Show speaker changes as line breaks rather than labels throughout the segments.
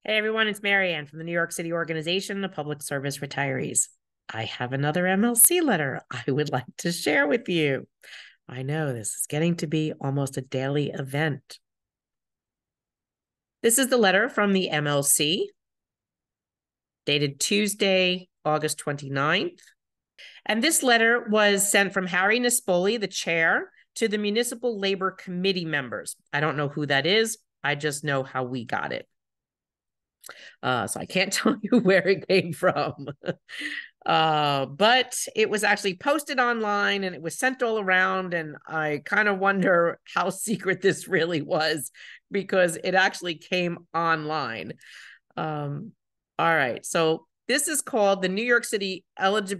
Hey everyone, it's Marianne from the New York City Organization of Public Service Retirees. I have another MLC letter I would like to share with you. I know this is getting to be almost a daily event. This is the letter from the MLC, dated Tuesday, August 29th. And this letter was sent from Harry Nespoli, the chair, to the Municipal Labor Committee members. I don't know who that is. I just know how we got it. So I can't tell you where it came from. But it was actually posted online and it was sent all around. And I kind of wonder how secret this really was because it actually came online. All right. So this is called the New York City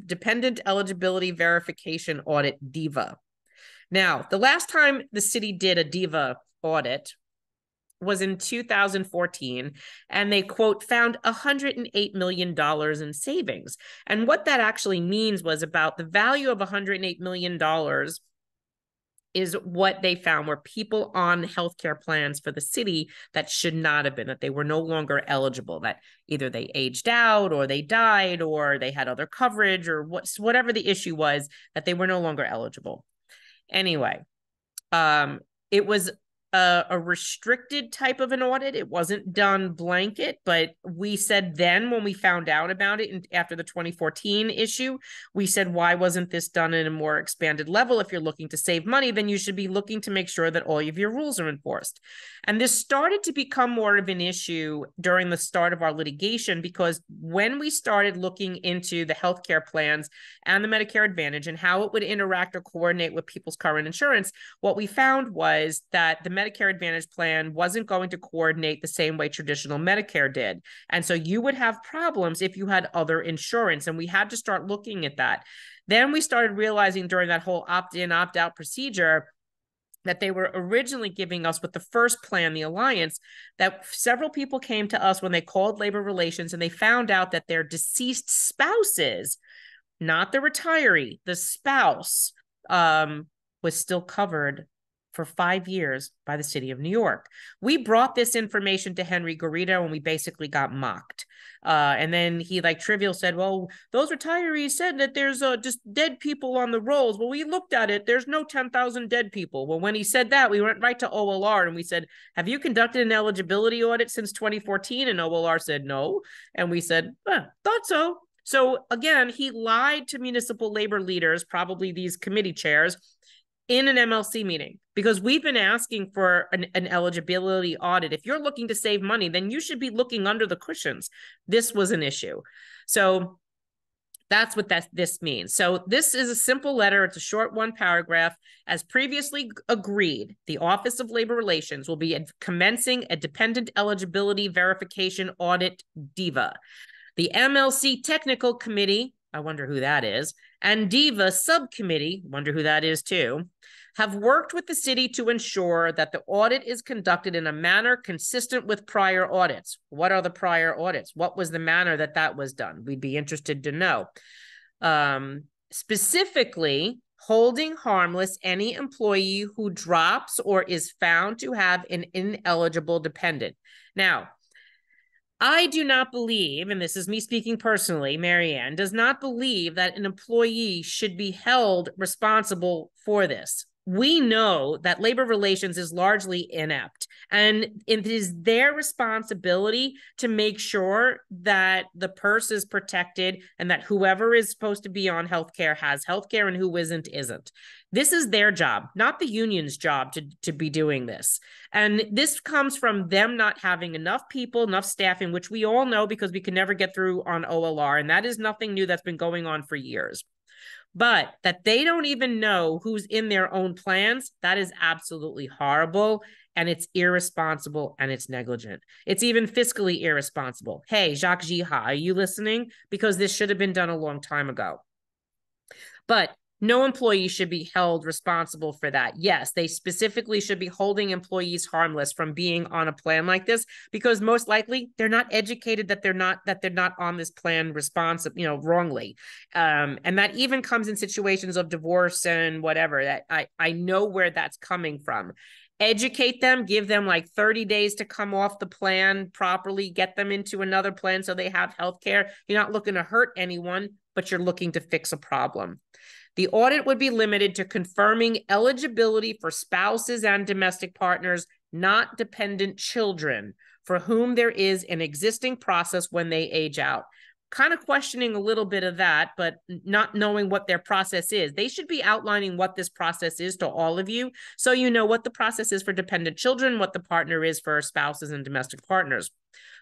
Dependent Eligibility Verification Audit, DEVA. Now, the last time the city did a DEVA audit was in 2014, and they, quote, found $108 million in savings. And what that actually means was about the value of $108 million is what they found were people on healthcare plans for the city that should not have been, that they were no longer eligible, that either they aged out or they died or they had other coverage or whatever the issue was, that they were no longer eligible. Anyway, it was a restricted type of an audit. It wasn't done blanket, but we said then when we found out about it and after the 2014 issue, we said, why wasn't this done in a more expanded level? If you're looking to save money, then you should be looking to make sure that all of your rules are enforced. And this started to become more of an issue during the start of our litigation, because when we started looking into the healthcare plans and the Medicare Advantage and how it would interact or coordinate with people's current insurance, what we found was that the Medicare Advantage plan wasn't going to coordinate the same way traditional Medicare did. And so you would have problems if you had other insurance, and we had to start looking at that. Then we started realizing during that whole opt-in, opt-out procedure that they were originally giving us with the first plan, the Alliance, that several people came to us when they called labor relations and they found out that their deceased spouses, not the retiree, the spouse, was still covered for 5 years by the city of New York. We brought this information to Henry Garrido and we basically got mocked. And then he trivial said, well, those retirees said that there's just dead people on the rolls. Well, we looked at it. There's no 10,000 dead people. Well, when he said that, we went right to OLR and we said, have you conducted an eligibility audit since 2014? And OLR said no. And we said, thought so. So again, he lied to municipal labor leaders, probably these committee chairs, in an MLC meeting, because we've been asking for an eligibility audit. If you're looking to save money, then you should be looking under the cushions. This was an issue. So that's what this means. So this is a simple letter. It's a short 1 paragraph. As previously agreed, the Office of Labor Relations will be commencing a dependent eligibility verification audit, DEVA. The MLC Technical Committee, I wonder who that is, and DEVA Subcommittee, wonder who that is too, have worked with the city to ensure that the audit is conducted in a manner consistent with prior audits. What are the prior audits? What was the manner that that was done? We'd be interested to know. Specifically, holding harmless any employee who drops or is found to have an ineligible dependent. Now, I do not believe, and this is me speaking personally, Marianne does not believe that an employee should be held responsible for this. We know that labor relations is largely inept, and it is their responsibility to make sure that the purse is protected and that whoever is supposed to be on healthcare has healthcare and who isn't. This is their job, not the union's job to be doing this. And this comes from them not having enough people, enough staffing, which we all know because we can never get through on OLR. And that is nothing new. That's been going on for years. But that they don't even know who's in their own plans, that is absolutely horrible. And it's irresponsible and it's negligent. It's even fiscally irresponsible. Hey, Jacques Jiha, are you listening? Because this should have been done a long time ago. But no employee should be held responsible for that. Yes, they specifically should be holding employees harmless from being on a plan like this, because most likely they're not educated that they're not on this plan wrongly. And that even comes in situations of divorce and whatever. That I know where that's coming from. educate them, give them like 30 days to come off the plan properly, get them into another plan so they have health care. You're not looking to hurt anyone, but you're looking to fix a problem. The audit would be limited to confirming eligibility for spouses and domestic partners, not dependent children, for whom there is an existing process when they age out. Kind of questioning a little bit of that, but not knowing what their process is. They should be outlining what this process is to all of you, so you know what the process is for dependent children, what the partner is for spouses and domestic partners,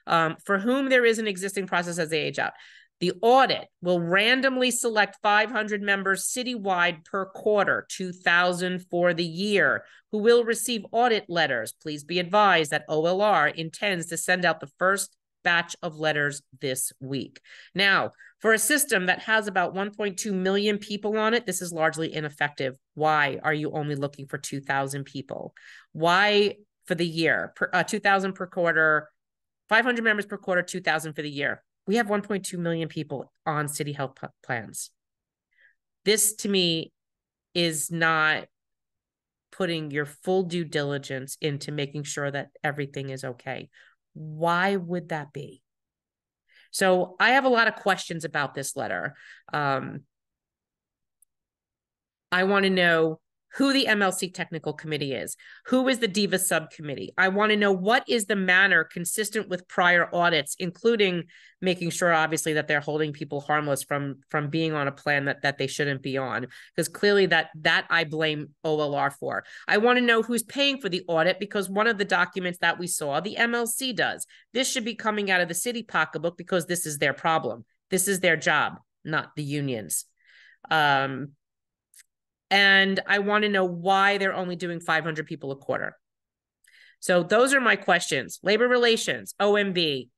for whom there is an existing process as they age out. The audit will randomly select 500 members citywide per quarter, 2,000 for the year, who will receive audit letters. Please be advised that OLR intends to send out the first batch of letters this week. Now, for a system that has about 1.2 million people on it, this is largely ineffective. Why are you only looking for 2,000 people? Why for the year? 2,000 per quarter, 500 members per quarter, 2,000 for the year. We have 1.2 million people on city health plans. This, to me, is not putting your full due diligence into making sure that everything is okay. Why would that be? So I have a lot of questions about this letter. I want to know who the MLC technical committee is. Who is the DIVA subcommittee? I want to know what is the manner consistent with prior audits, including making sure, obviously, that they're holding people harmless from being on a plan that they shouldn't be on, because clearly that I blame OLR for. I want to know who's paying for the audit, because one of the documents that we saw, the MLC does. This should be coming out of the city pocketbook because this is their problem. This is their job, not the unions. And I want to know why they're only doing 500 people a quarter. So those are my questions. Labor relations, OMB.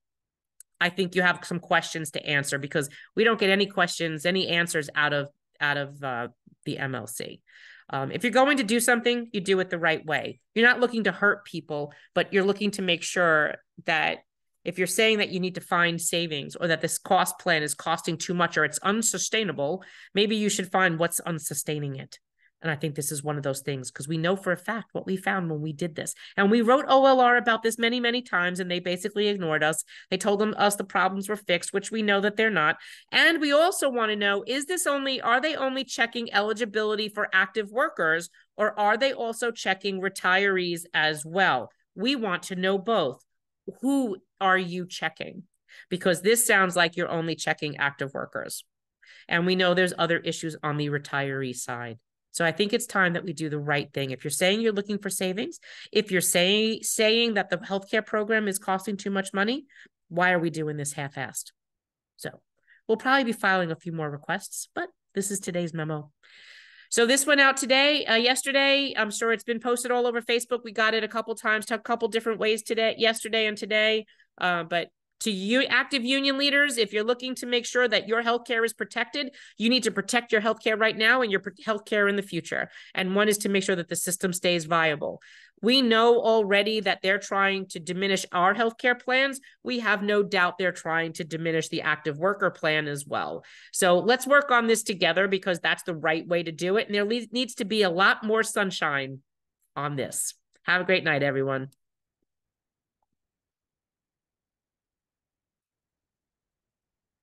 I think you have some questions to answer, because we don't get any questions, any answers out of the MLC. If you're going to do something, you do it the right way. You're not looking to hurt people, but you're looking to make sure that if you're saying that you need to find savings, or that this cost plan is costing too much, or it's unsustainable, maybe you should find what's unsustaining it. And I think this is one of those things, because we know for a fact what we found when we did this. And we wrote OLR about this many, many times, and they basically ignored us. They told us the problems were fixed, which we know that they're not. And we also want to know, are they only checking eligibility for active workers, or are they also checking retirees as well? We want to know both. Who are you checking? Because this sounds like you're only checking active workers. And we know there's other issues on the retiree side. So I think it's time that we do the right thing. If you're saying you're looking for savings, if you're saying that the healthcare program is costing too much money, why are we doing this half-assed? So we'll probably be filing a few more requests, but this is today's memo. So this went out yesterday. I'm sure it's been posted all over Facebook. We got it a couple times, a couple different ways yesterday and today. But to you, active union leaders, if you're looking to make sure that your healthcare is protected, you need to protect your healthcare right now and your healthcare in the future. And one is to make sure that the system stays viable. We know already that they're trying to diminish our healthcare plans. We have no doubt they're trying to diminish the active worker plan as well. So let's work on this together, because that's the right way to do it. And there needs to be a lot more sunshine on this. Have a great night, everyone.